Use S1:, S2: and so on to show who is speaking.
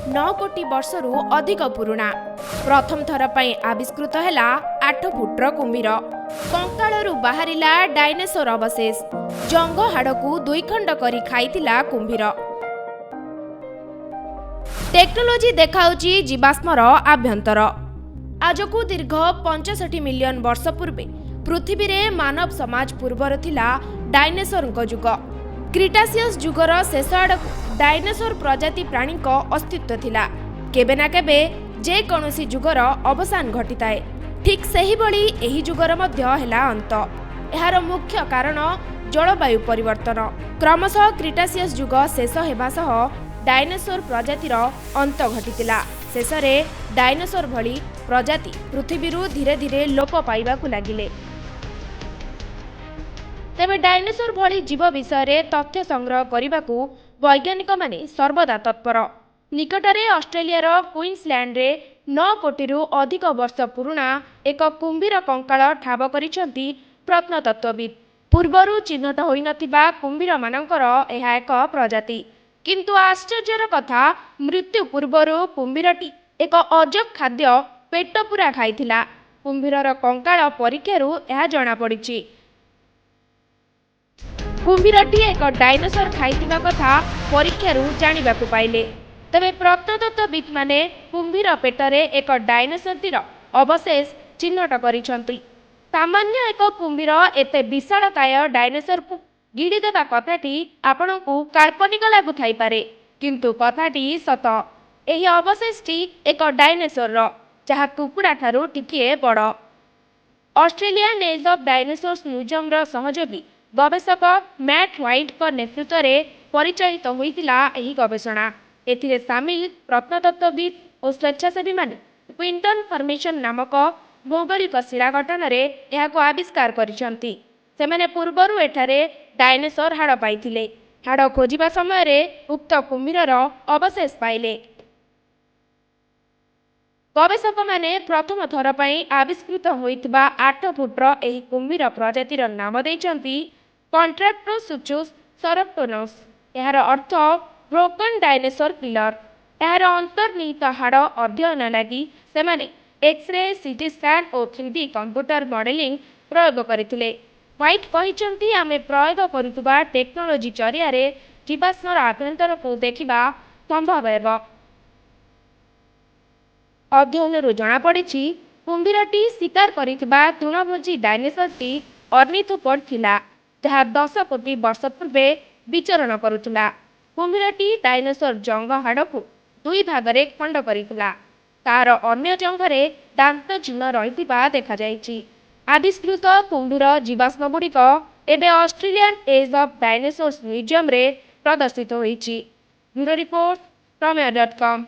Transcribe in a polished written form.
S1: 9 कोटी वर्षरू अधिक पुरुणा। प्रथम थर पई आविष्कृत हैला 8 फुट्र कुम्भीर। कंकाळरू बाहरिला डायनासोर अवशेष। जंग हाड़कू दुई खंड करी खाइतिला कुम्भीर। टेक्नोलोजी देखाउची जीवाश्मर आभ्यंतर। आजकू दीर्घ 65 मिलियन वर्ष पूर्वे पृथ्वी रे मानव समाज पूर्वर थिला डायनासोर युग। क्रिटासियस युगर शेष आड़क डायनासोर प्रजाति प्राणी अस्तित्व थिला। केबे ना केबे जे कौनसी युगर अवसान घटिताए, ठीक सही बड़ी एही युगर मध्य हेला अंत। एहार मुख्य कारण जलवायु परिवर्तन। क्रमशः क्रिटासियस युग शेष हेबा सह डायनासोर प्रजातिर अंत घटितिला। शेषरे डायनासोर भली प्रजाति पृथ्वीरू धीरे धीरे लोप पाइबाकू लागिले। तेबे डायनासोर भली जीव विषय तथ्य संग्रह करने वैज्ञानिक माने सर्वदा तत्पर। निकटरे ऑस्ट्रेलियार क्वीन्सलैंड रे 9 कोटी अधिक वर्ष पुरुणा एक कुम्भीर कंकाळ ठाब करिसेंती प्रत्नतत्वविद। पूर्वरु चिन्हित होई नथिबा कुम्भीर मानकर एहा एक प्रजाति। किंतु आश्चर्यर कथा, मृत्यु पूर्वरु कुम्भीरटी एक अजब खाद्य पेट पूरा खाइथिला। कुम्भीरर कंकाळ परीक्षारु एहा जणा पड़िछि। कुम्भीरटी एक डायनासोर खाइथिबा कथा परीक्षारु जानिबाकू पाइले। तबे प्रत्नतत्वविद माने कुम्भीर पेटरे एक डायनासोरटीर अवशेष चिन्हट करिसंती। सामान्य एक कुम्भीर एते विशालकाय डायनासोर को गिड़ी देबा कथाटी आपनकू काल्पनिक लागु थाई पारे, किंतु कथाटी सत। एही अवशेषटी एक डायनासोर जहा कुकुड़ा ठारू टिकिए बड़। Australian age of dinosaurs museum रो सहयोगी गवेषक मैट व्हाइट का नेतृत्व में परिचालित होइतिला एही गवेषणा। एथिरे सामिल प्रत्नतत्वविद और स्वेच्छासेवी माने क्विंटन फॉर्मेशन नामक भौगोलिक शिला गठन रे एहाको आविष्कार करिसंती। सेमाने पूर्वरु एठारे डायनासोर हाड़ पाइथिले। हाड़ खोजिबा समय रे उक्त कुम्भीरर अवशेष पाइले। गवेषक माने प्रथम थर पई आविष्कृत होइतबा 8 फुट्र एही कुम्भीर प्रजातिर नाम दैचंती कॉन्ट्रैप्टोसुचुस सरप्टोनस। एहार अर्थ ब्रोकन डायनासोर किलर। एहार अंतर्निहित हाड़ अध्ययन लगी सेमाने एक्सरे, सीटी स्कैन और 3D कंप्यूटर मॉडलिंग प्रयोग करथिले। व्हाइट कहिचंती आमे प्रयोग करुतबा टेक्नोलोजी जरिया रे जीवाश्मर आभ्यंतर को देखिबा संभव हेबो। अध्ययनରୁ जଣାपଡ଼ିଛି कुम्भीरटी शिकार କରିଥିବା तृणभोजी डायनासोरटी अर्निथोपोड थिला, जहाँ 10 कोटी वर्ष पूर्वे विचरण करुथिला। कुम्भीरटी डायनासोर जंग हाड़कू दुई भागरे खंड करिथिला। तार अन्य जंगरे दांत चिह्न रहिथिबा देखा जायछि। आविष्कृत कुम्भीर जीवाश्म गुड़िक एबे Australian age of dinosaurs museum रे प्रदर्शित होइछि। Bureau report प्रमेय.com।